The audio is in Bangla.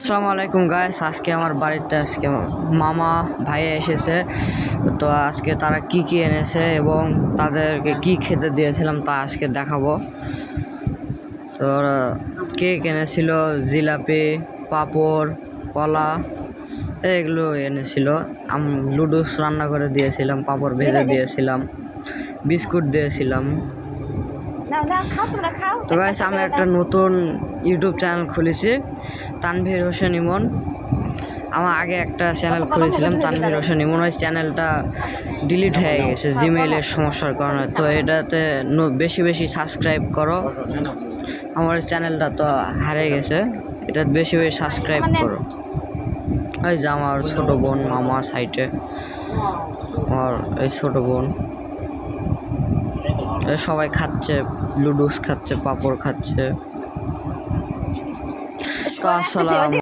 আসসালামু আলাইকুম গাইস, আজকে আমার বাড়িতে মামা ভাইয়া এসেছে। তো আজকে তারা কি কি এনেছে এবং তাদেরকে কি খেতে দিয়েছিলাম তা আজকে দেখাবো। তো কেক এনেছিল, জিলাপি, পাঁপড়, কলা এগুলো এনেছিল। লুডুস রান্না করে দিয়েছিলাম, পাঁপড় ভেজে দিয়েছিলাম, বিস্কুট দিয়েছিলাম। তো গাইস, আমি একটা নতুন ইউটিউব চ্যানেল খুলেছি, তানভীর হোসেন ইমন। আমার আগে একটা চ্যানেল খুলেছিলাম তানভীর হোসেন ইমন, ওই চ্যানেলটা ডিলিট হয়ে গেছে জিমেইলের সমস্যার কারণে। তো এটাতে বেশি বেশি সাবস্ক্রাইব করো, আমার চ্যানেলটা তো হারিয়ে গেছে, এটা বেশি বেশি সাবস্ক্রাইব করো। ওই যে আমার ছোট বোন মামা সাইটে, আমার এই ছোট বোন সবাই খাচ্ছে, লুডুস খাচ্ছে, পাঁপড় খাচ্ছে। তো আসসালাম।